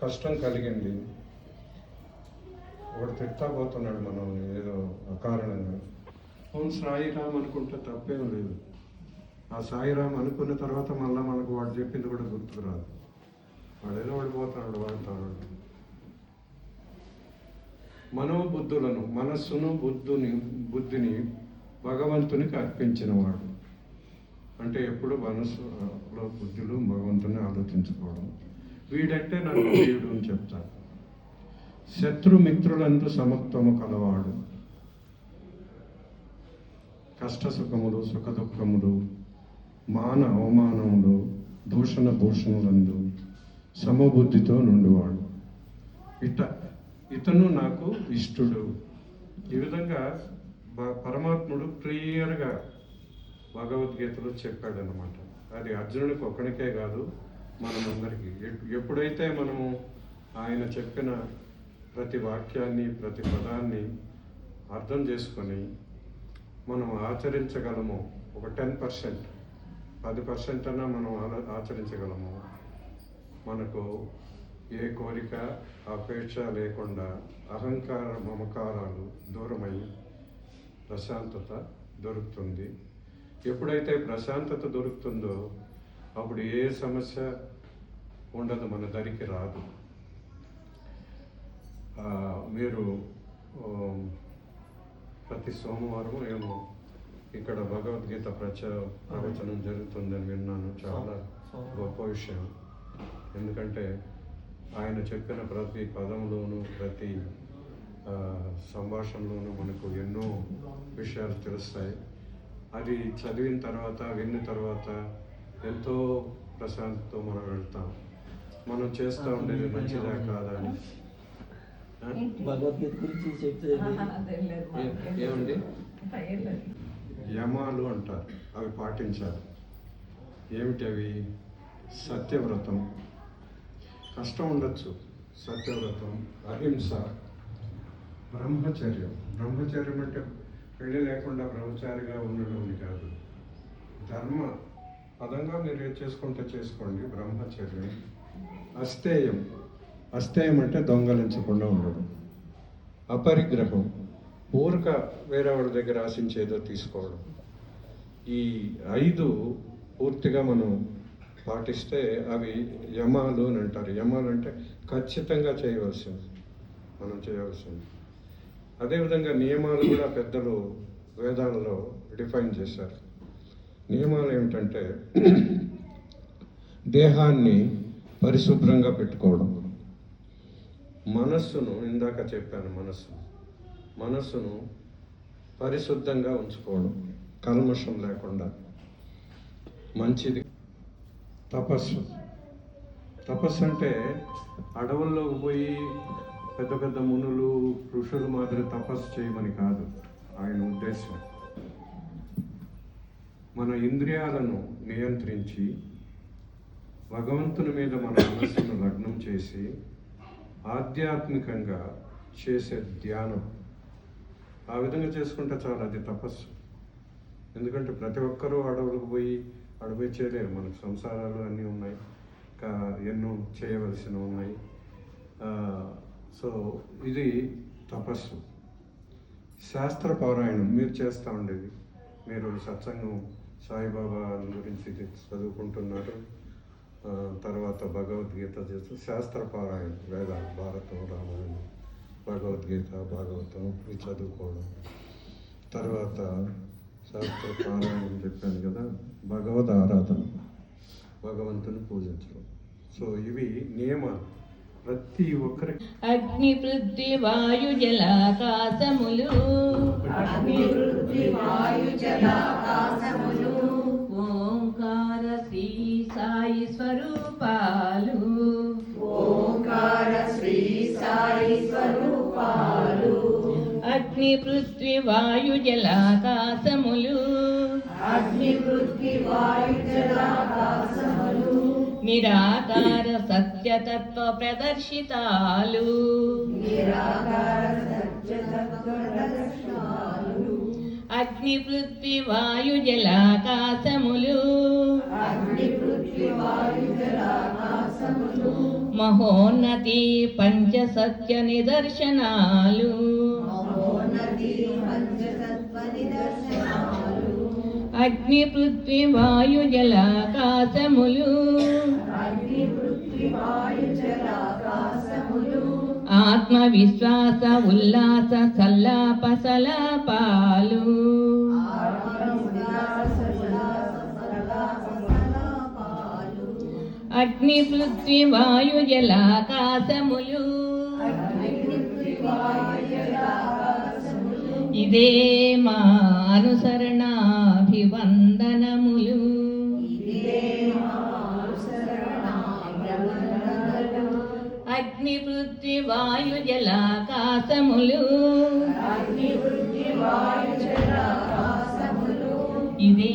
కష్టం కలిగింది, ఒకటి తిట్టబోతున్నాడు మనం ఏదో అకారణంగా. అవును సాయిరామ్ అనుకుంటే తప్పేం లేదు. ఆ సాయిరామ్ అనుకున్న తర్వాత మళ్ళీ మనకు వాడు చెప్పింది కూడా గుర్తుకురాదు. వాడు ఏదో ఓడిపోతున్నాడు, వాడుతాడు. మనోబుద్ధులను, మనస్సును బుద్ధిని భగవంతునికి అర్పించిన వాడు. అంటే ఎప్పుడు మనసులో బుద్ధులు భగవంతుని ఆలోచించుకోవడం. వీడంటే నాకు దేవుడు అని చెప్తాను. శత్రుమిత్రులందు సమత్వము కలవాడు. కష్ట సుఖములు, సుఖ దుఃఖములు, మాన అవమానములు, దూషణ భూషణులందు సమబుద్ధితో నుండివాడు. ఇతను నాకు ఇష్టడు. ఈ విధంగా పరమాత్ముడు క్లియర్గా భగవద్గీతలో చెప్పాడనమాట. అది అర్జునుడికి ఒక్కడికే కాదు, మనమందరికీ. ఎప్పుడైతే మనము ఆయన చెప్పిన ప్రతి వాక్యాన్ని, ప్రతి పదాన్ని అర్థం చేసుకొని మనం ఆచరించగలము, ఒక 10%, 10% అన్నా మనం ఆచరించగలము, మనకు ఏ కోరిక అపేక్ష లేకుండా అహంకార మమకారాలు దూరమై ప్రశాంతత దొరుకుతుంది. ఎప్పుడైతే ప్రశాంతత దొరుకుతుందో అప్పుడు ఏ సమస్య ఉండదు, మన దరికి రాదు. మీరు ప్రతి సోమవారం ఏమో ఇక్కడ భగవద్గీత ప్రవచనం జరుగుతుందని విన్నాను. చాలా గొప్ప విషయం. ఎందుకంటే ఆయన చెప్పిన ప్రతి పదంలోనూ, ప్రతి సంభాషణలోనూ మనకు ఎన్నో విషయాలు తెలుస్తాయి. అది చదివిన తర్వాత, విన్న తర్వాత ఎంతో ప్రశాంతతో మనం వెళ్తాం. మనం చేస్తూ ఉండేది మంచిదా కాదా అని. భగవద్గీత గురించి చెప్తే ఏమండి, యమాలు అంటారు, అవి పాటించాలి. ఏమిటి అవి? సత్యవ్రతం, కష్టం ఉండొచ్చు, సత్యవ్రతం, అహింస, బ్రహ్మచర్యం. బ్రహ్మచర్యం అంటే పెళ్లి లేకుండా బ్రహ్మచారిగా ఉండడం కాదు. ధర్మ పదంగా మీరు ఏం చేసుకుంటే చేసుకోండి, బ్రహ్మచర్యం. అస్థేయం, అస్థేయం అంటే దొంగలించకుండా ఉండడం. అపరిగ్రహం, ఊరక వేరే వాళ్ళ దగ్గర ఆశించేదో తీసుకోవడం. ఈ 5 పూర్తిగా మనం పాటిస్తే అవి యమాలు అని అంటారు. యమాలు అంటే ఖచ్చితంగా చేయవలసింది, మనం చేయవలసింది. అదేవిధంగా నియమాలు కూడా పెద్దలు వేదాలలో డిఫైన్ చేశారు. నియమాలు ఏమిటంటే దేహాన్ని పరిశుభ్రంగా పెట్టుకోవడం, మనస్సును, ఇందాక చెప్పాను, మనస్సును పరిశుద్ధంగా ఉంచుకోవడం, కల్మషం లేకుండా మంచిది. తపస్సు అంటే అడవుల్లోకి పోయి పెద్ద పెద్ద మునులు, ఋషులు మాదిరి తపస్సు చేయమని కాదు ఆయన ఉద్దేశం. మన ఇంద్రియాలను నియంత్రించి భగవంతుని మీద మన మనస్సును లగ్నం చేసి ఆధ్యాత్మికంగా చేసే ధ్యానం. ఆ విధంగా చేసుకుంటే చాలు, అది తపస్సు. ఎందుకంటే ప్రతి ఒక్కరూ అడవులకు పోయి చేయలేరు. మనకు సంసారాలు అన్నీ ఉన్నాయి, ఎన్నో చేయవలసినవి ఉన్నాయి. సో ఇది తపస్సు. శాస్త్ర పారాయణం మీరు చేస్తూ ఉండేది. మీరు సత్సంగం సాయిబాబా గురించి చదువుకుంటున్నారు, తర్వాత భగవద్గీత చేస్తూ శాస్త్ర పారాయణం, వేదాలు, భారతం, రామాయణం, భగవద్గీత, భాగవతం ఇవి చదువుకోవడం. తర్వాత శాస్త్ర పారాయణం చెప్పాను కదా, భగవద్ ఆరాధన, భగవంతుని పూజించడం. సో ఇవి నియమాలు ప్రతి ఒక్కరికి. అగ్ని పృథ్వీ వాయు జలాకాశములు, ఓంకార శ్రీ సాయి స్వరూపాలు, అగ్ని పృథ్వీ వాయు జలాకాశములు, నిరాకార సత్యతత్వ ప్రదర్శితాలు, అగ్ని పృథ్వీ వాయు జలాకాశములు, మహోన్నతి పంచ సత్య నిదర్శనాలు మహోన్నతి పంచతత్వ నిదర్శనాలు అగ్ని పృథ్వీ వాయు జలాకాశములు అగ్ని పృథ్వీ వాయు జలాకాశములు ఆత్మ విశ్వాస ఉల్లాస సల్లాప సలాపాలు అగ్ని పృథ్వీ వాయు జలాకాశములు ఇదే మా అనుసరణాభివందనములు అగ్ని పృథ్వీ వాయు జలాకాశములు ఇదే